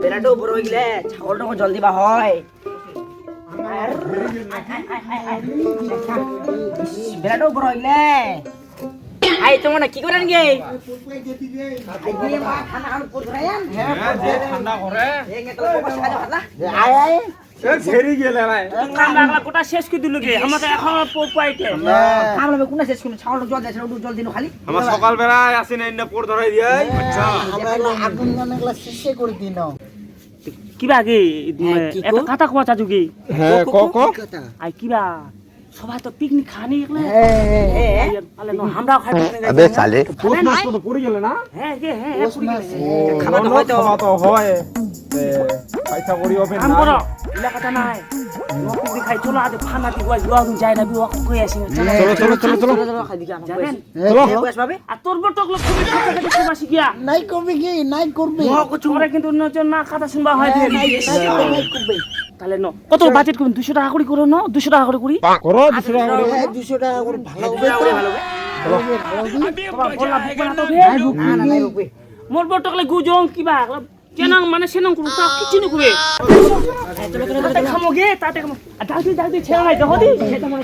বেলাটো বড় হয়ে গেলে ছাগলটাকে জল দিবা হয় বেলাটো বড় হয়ে গেলে আই তোমার কি করেন গে ঠান্ডা করে আয় আয় ছেড়ে গেলে ভাই কাম লাগলা কোটা শেষ কি দিল গে আমাদের এখন পাইতে কাম লাগবে কোনা শেষ করুন ছাগলটা জল দিয়েছে ওটু জল দিন খালি আমার সকাল বেলায় আসি না ইন্না পোর ধরাই দিয়ে আচ্ছা আমরা আগুন জানাগুলা শেষে করে দিন কিবা গে এত কথা কোয়া চাচু গে হ্যাঁ ক আই কিবা সবাই তো পিকনিক খানি একলে পালে নো আমরাও খাই अबे साले পোস্ট নষ্ট তো পড়ে গেল না হ্যাঁ গে হ্যাঁ খাবার তো হয়তো খাওয়া তো হয় পয়সা করি হবে কাম করো ইলা কথা নাই পিকনিক খাই চলো আজ খানা দি ওয়াজ লওয়া যায় না বিওয়া কই আসি চলো খাই দিকে আমাকে যাবেন চলো বয়স পাবে আর তোর বড় টকলো খুবই কথা মাসি গিয়া নাই করবে কি নাই করবে তোরে কিন্তু নজন না কথা শুনবা হয় নাই করবে তাহলে ন কত বাজেট করুন 200 টাকা করে করো ন 200 টাকা করে করি করো দুসরা করে 200 টাকা করে ভালো হবে তোমার বলা বুকনা তো না না নাই হবে মোর বড় টকলে গুজং কিবা কেনাং মানে সেনাং করু তা কিছু নি করে তাতে খামো গে তাতে খামো ডালদি ছেড়া নাই দেখো দি সেটা মনে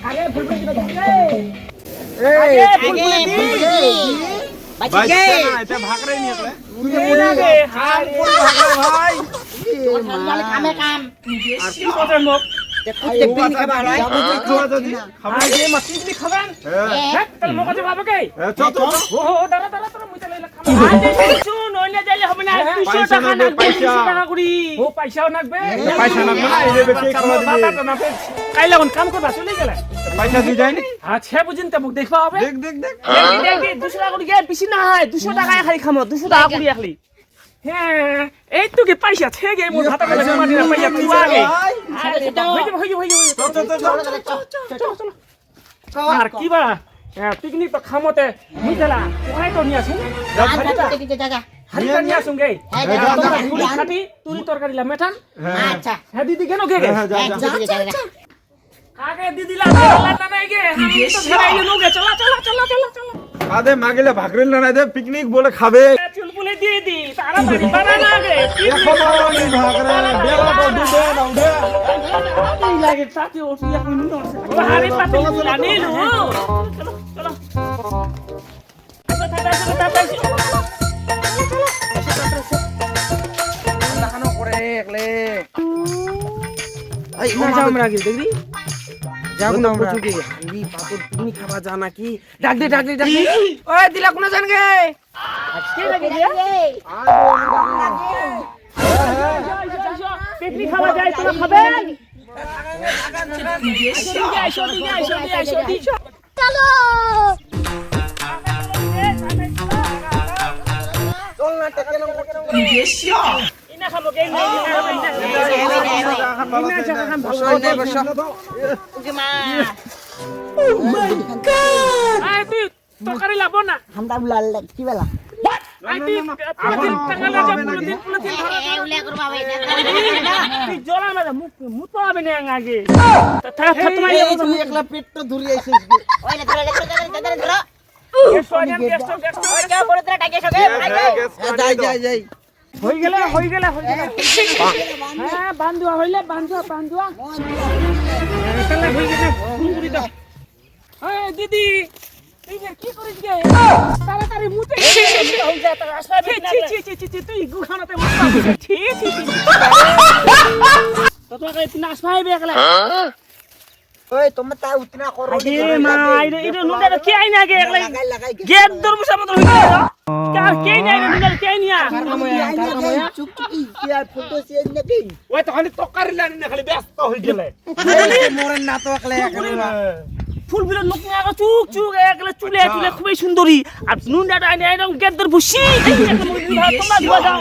আগে ফুলফুল দিবে আগে ফুলফুল দি বাঁচি গে এটা ভাগরে নিয়ে গেলে আগে হাই ভাই কামে কাম আর কি কথা মোক দেখতে পিকনিক খাবা হয় আগে মা পিকনিক খাবেন হ্যাঁ তাহলে মোক কাছে ভাবে কে চলো ও দাঁড়া মুই তাহলে খাবো আগে শুন নইলে যাইলে হবে না 200 টাকা না 200 টাকা করি ও পয়সাও লাগবে পয়সা লাগবে না এই বেশি খাওয়া দিবি কাই লাগুন কাম করবা চলে গেলে পয়সা দিয়ে যায়নি আচ্ছা বুঝিন তে মোক দেখবা হবে দেখ দেখি 200 টাকা করে গে বেশি না হয় 200 টাকায় খালি খামো 200 টাকা করে খালি হ্যাঁ এই তো কে পয়সা থেকে মোর হাতে করে জমা দিনা পয়সা তুই আগে চলো আর কি বা পিকনিক তো খামতে মুইলা ওই তো নিয়া শুন হারিটা নিয়া শুন গে তুলি খাটি তুলি তরকারি লা মেঠান আচ্ছা হ্যাঁ দিদি কেন গে আগে দিদি লা না নাই গে আমি তো ঘেরাইলে নো গে চলা আদে মাগিলে ভাগরে না দে পিকনিক বলে খাবে চুলবুলে দিয়ে দি তাড়াতাড়ি বানানা গে ভাগরে বেলা তো দুবে না উঠে এই লাগে সাথে ওঠি এখন নো বাহারে পাতে নিলু চলো লাগানো করে একলে এই না যাও আমরা আগে দেখবি যাবো না আমরা চুকে এই পাতর পিকনিক খাবা যা নাকি ডাক দে ওই দিলা কোন জান গে কে লাগে রে পিকনিক খাওয়া যায় তোরা খাবেন চলো ইনা খাবো কে তুই তরকারি লাভ না হামদা লাল কি বেলা একলা পেটটা ধরে আইছিস যাই হয়ে গেলে হ্যাঁ বান্ধুয়া হইলে বান্ধুয়া দিদি কি করিস গে তাড়াতাড়ি মুতে তুই গুখানাতে তো তোকে নাচ পাইবে একলা ওই তোমরা তা উতনা করো আরে মা এটা নুনটা কে আইনা গে একলা গেট দরবুসা মত হই গেল কে নাই নুনটা কে আইনা চুপচুপি কি আর ফটো চেঞ্জ নাকি ওই তো খালি তরকারি লানি না খালি ব্যস্ত হই গেলে মোরেন না তো একলা ফুলগুলো নতুন আগা চুক একলা চুলে খুবই সুন্দরী আর নুনটা আইনা একদম গেট দরবুসি তোমরা ধোয়া দাও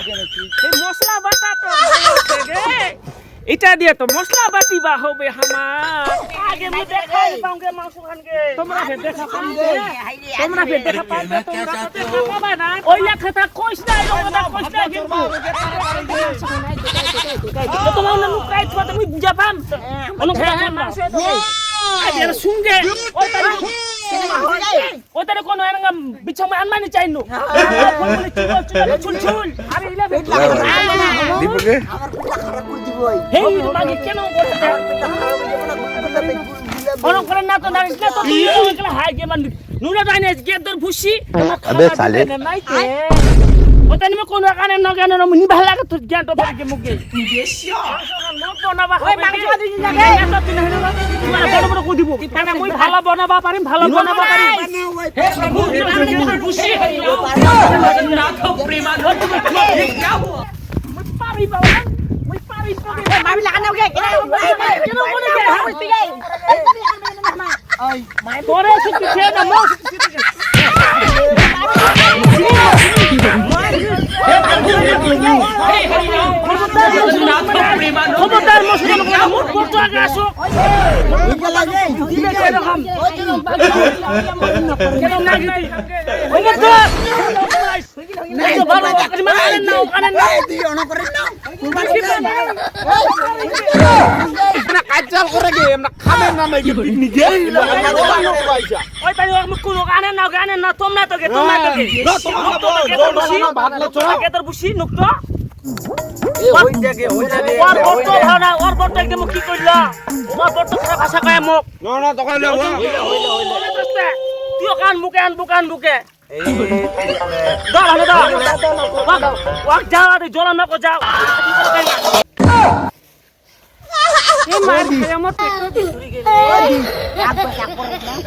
এই মশলা বাটা তো এটা দিয়ে তো মশলা বাটি বা হবে আমার আগে আমি দেখাই পাউঙ্গে মাংস খানগে তোমরা দেখা পাবে তোমরা দেখা পাবে তোমরা দেখা পাবে না ওই কথা কইছ না কিন্তু তোমার না লুকাই তো তুমি বুঝা পাম অনু মাংস আগে সুঙ্গে ওই তারি ওইটারে কোন বিছাম আনমানি চাইনো চুল চুল আরে ইলা দীপুকে হেই মাগি কেন করে অনক করে না তো নারিস না তো তুই একলা হাই গে মান নুরা ডাইনে গেদর ভুসি আবে সালে নাইতে ওটানি মে কোন কানে ন জ্ঞান ন নি ভালো লাগে তো জ্ঞান তো বেগে মুগে মত বনাবা ওই মাংস দিন লাগে এত দিন হলো তোমার বড় বড় কো দিব কেন কই ভালো বনাবা পারিম ভালো বনাবা পারিম ভুসি না তো প্রেমান মই পারি বাবা মই পারি মামি লাগানো গে কেন কোন গে ওই মাই পরে সুতি ছে না মো খবরদার মশলা না মুখ করতে আগে আসো কেন না গিয়ে ওই তো এই তো বাবা কানে না কানে না দিও না করে না কাজ করে গে আমরা খাবেন না নাকি পিকনিকে ওই তাই মুখ কোন কানে না তোমরা তো গে কেতর বুঝি নুক তো ওই জায়গায় ওর বড় ভাড়া ওর বড় একদম কি কইলা ওর বড় খারাপ ভাষা কয় মুখ না তখন লে তুই কান মুকে আন বুকান বুকে দাও হলো দাও ওয়াক যাও আর জল না কো যাও এই মার খায় আমার পেট ধরে গেল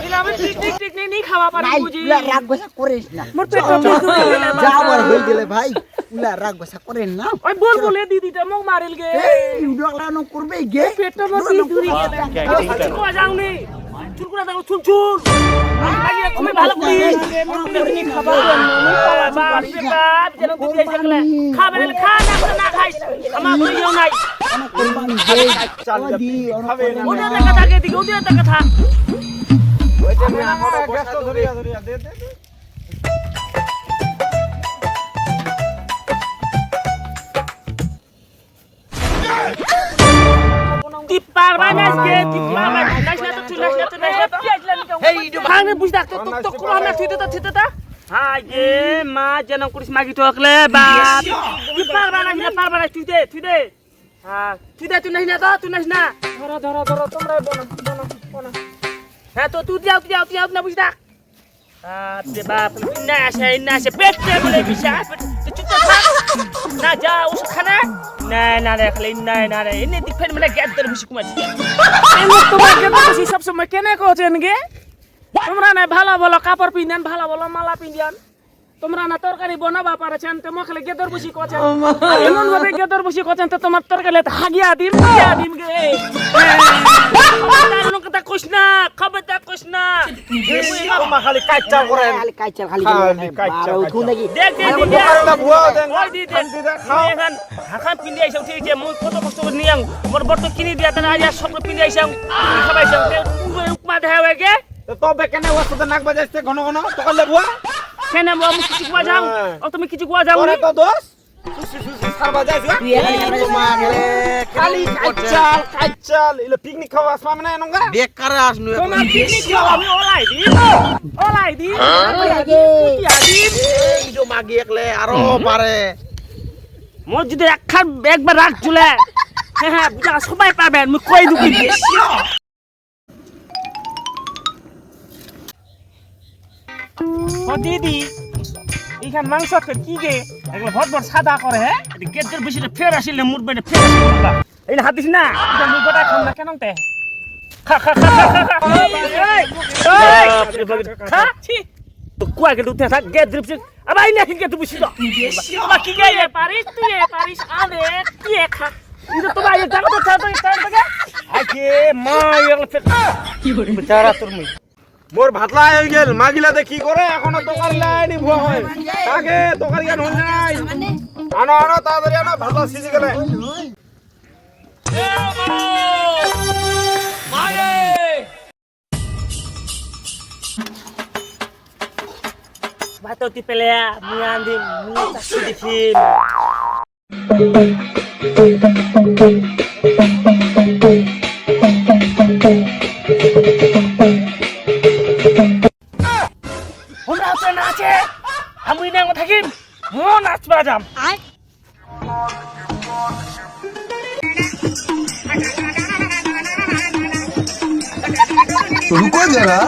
ইলা আমি ঠিক নেই খাওয়া পারি বুঝি রাগ গোসা করিস না মোর পেট ধরে গেল যা আর হই গেলে ভাই উলা রাগ গোসা করেন না ওই বল বলে দিদিটা মোক মারিল গে এই উডলা ন করবে গে পেটটা মতি দূরি গেল কো যাওনি চুলকুড়া দাও চুল চুল আমি তুমি ভালো করি তুমি খাবার বাবা বাপ যেন দিদি এসে গেলে খাবে না খা না খাই আমার কইও নাই চাল খাবে না ওটা কথা কে দিকে ওটা কথা ওই যে গ্যাস তো ধরিয়া দে টিপার বানাইছে টিপার বানাইছে তো চুলাস না এই ভাঙে বুঝ দাও তো কোন না থিতে হাই গে মা যেন করিস মাগি টকলে বাপ টিপার বানাইছে পার বানাই তুই দে হ্যাঁ তুই নাই না তো তুই নাস না ধরো তোমরা বনা হ্যাঁ তো তুই যাও না বুঝ দাও আরে বাপ না আসে পেটে বলে বিশ্বাস না যা ওষুধ খানা না রে খালি না রে এনে দিফেন মানে গ্যাদর বেশি কুমার এই লোক তোমার গ্যাদর বেশি সব সময় কেনে কোচেন গে তোমরা না ভালো ভালো কাপড় পিন্দান ভালো ভালো মালা পিন্দান তোমরা না তরকারি বানাবা পারেছেন তোমরা খালি গ্যাদর বেশি কোচেন এমন ভাবে গ্যাদর বেশি কোচেন তো তোমার তরকারি হাগিয়া দিম গে তার কথা কইস না খবরটা কইস না তোমা খালি কাজ চাল করে খালি কাইচা খালি কাইচা উঠু নাকি দেখ দোকানটা বুয়া দেন ওই দি এখন হাকা পিন্দি আইছাও ঠিক আছে মই কত কষ্ট করে নিয়াং মোর বড় কিনি দিয়া তানা আজ সব পিন্দি আইছাও খাবাইছাও উপমা দেখাবে গে তবে কেন ওষুধ নাক বাজাইছে ঘন তখন লে বুয়া কেন আমি কিছু কোয়া যাও ও তুমি কিছু কোয়া যাও ওরে তো দোষ সার বাজাইছে খালি কাইচাল ইলে পিকনিক খাওয়া আসবা মানে নঙ্গা বেকার আসনু তোমার পিকনিক খাও আমি ওলাই দি এই যে মাগি একলে আরো পারে মোর যদি একবার রাখ চলে হ্যাঁ বুঝা সবাই পাবেন মুই কই দুকি ও দিদি এইখান মাংস কি গে এগুলো ভট সাদা করে হ্যাঁ গেটের বেশি ফের আসিলে মুরবে ফের আসিলে এই হাত দিস না এটা মুই গোটা খাম না কেন তে খা খা ছি তো কুয়া কে দুতে থাক গেট দ্রিপ আবাই না কি তুই বুঝি তো কি গে পারিস আরে কি খা ಇದು ತುಂಬಾ ಈ ಜಗತ್ತು ಚಾಡ್ತಗೆ ಆಕೆ মা এগুলো কি করে বেচারা তোর মুই মোর ভাতলা হয়ে গেল মাগিলা দে কি করে এখনো তরকারি লাইনি ভুয়া হয় তাকে তরকারি গান হল নাই আনো তাড়াতাড়ি আনো ভাতলা সিজি গেলে ভাত তি পেলে মুই আন্দি মুই চাকরি দেখিম আমি না থাকিম মন নাচবা যাম रुको जरा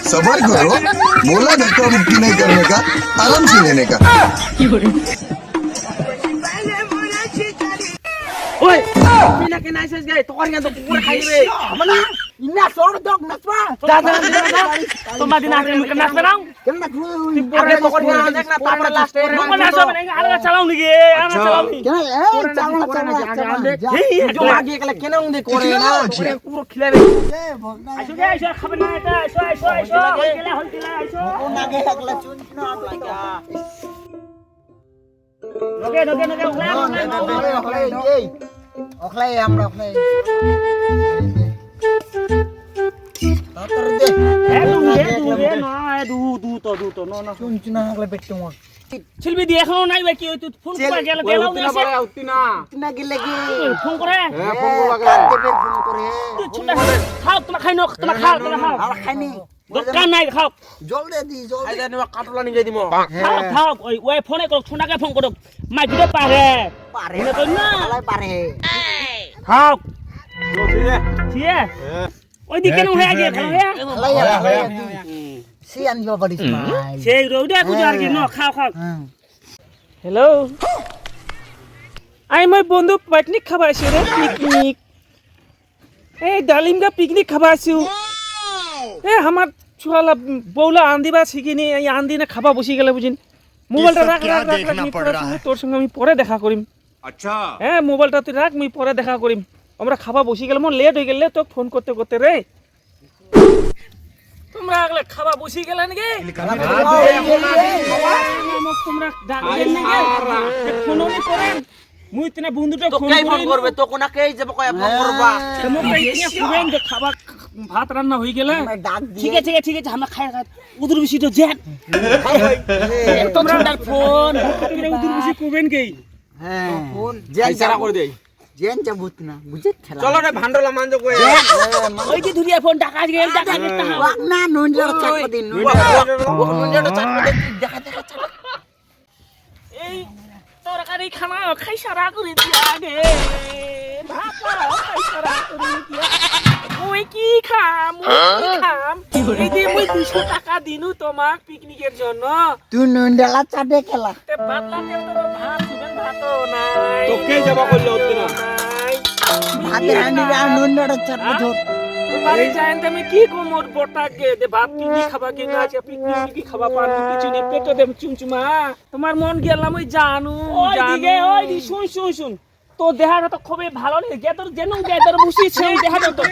सबर करो बोला धक्का मुक्की नहीं करने का आराम से लेने का ওই তুই না কেন আইছিস গে তোর কেন তো পুরো খাই দিবে আমনা ইনা সর দক নাচবা দাদা তোমার দিন আগে নাচবে না কেন না আগে তোর কেন দেখ না তারপরে লাস্টে তোমার নাচবে না আলাদা চালাও নাকি আলাদা চালাও নি কেন এই চালা চালা এই जो আগে একলা কেন উন্দে করে না পুরো খিলাবে আইসো গে আইসো খাবে না এটা আইসো আইসো আইসো হলকিলা হলকিলা আইসো ও নাগে একলা চুন না লাগা নগে নগে নগে ওখলাই আমরা ওখলাই তাতর দে দে না দু তো না চুন চুন আগলে পেট্টো মন ছিলবি দি এখনো নাই বাকি তুই ফোন করে গেল গেলাও না উঠতি না না গেলে কি ফোন করে হ্যাঁ ফোন লাগে দেবে ফোন করে তুই ছোটা খাও তোমার খাই নক তোমার খাও আর খাইনি দোকান নাই খাও জল দে দি জল আইদা নিবা কাটলা নিয়ে যাই দিমো খাও খাও ওই ফোনে কর ছোটাকে ফোন করো মাই দিতে পারে পারে না তো না আলাই পারে খাও ঠিক ঠিক ওই দিকে নো হয়ে গেছে আলাই আলাই সি আনজো বডি স্মাইল সেই রোদে কুজার কি ন খাও খাও হ্যাঁ হ্যালো আই মই বন্ধু পিকনিক খাবা আইছো রে পিকনিক এই ডালিমগা পিকনিক খাবা আইছো এ আমার ছুয়ালা বউলা আন্দিবা শিখিনি এই আন্দিনে খাবা বসি গেলে বুঝিন মোবাইলটা রাখ তোর সঙ্গে আমি পরে দেখা করিম আচ্ছা হ্যাঁ মোবাইলটা তুই রাখ আমি পরে দেখা করিম আমরা খাবা বসি গেলে মোর লেট হয়ে গেলে তোকে ফোন করতে করতে রে তোমরা আগলে খাবা বসি গেলে নাকি তোমরা ডাকবেন নাকি ফোনও নি করেন মুই তেনা বন্ধুটা তো কে ফোন করবে তো কোনাকেই যাব কয় ফোন করবা মোক ইতিয়া খুবেন যে খাবা ভাত রান্না হয়ে গেলে ডাক ঠিক আছে ঠিক আছে আমরা খাই উদুর বেশি তো জেন তোমরা ডাক ফোন উদুর বেশি খুবেন কি হ্যাঁ ফোন ইশারা করে দেই জেন যাবুত না বুঝে খেলা চলো রে ভান্ডলা মানজো কই ওই যে ধুরিয়া ফোন টাকা গেল টাকা ওয়াক না নুনজার চাকরি দিন নুনজাটা চাকরি দেখা দেখা চালা এই তরকারি খানা খাই সারা করে দিয়া গে ভাত খাই সারা করে দিয়া ওই কি খাম এই যে মই 200 টাকা দিনু তোমাক পিকনিকের জন্য তুই নুনজালা চাটে খেলা তে বাদলা দেও তো ভাত দিবেন ভাতও নাই তোকে যাবা কইলে উঠতি না ভাতে হানি আর নুনজাটা চাটে ধর বাড়ি যাইন তুমি কি কোমর বটাকে দে ভাত কি খাবা কি না আছে পিকনিক কি খাবা পারবো কিছু নেই পেটো দেম চুমচুমা তোমার মন গেলাম ওই জানু ওই দি শুন তো দেহাটা তো খুবই ভালো লাগে তোর যেন গেদর বসি সেই দেহাটা তো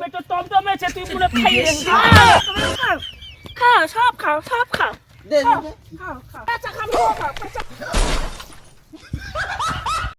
পেটো টমটমেছে তুই পুরো খাই খাও সব খাও দে খাও কাঁচা খাও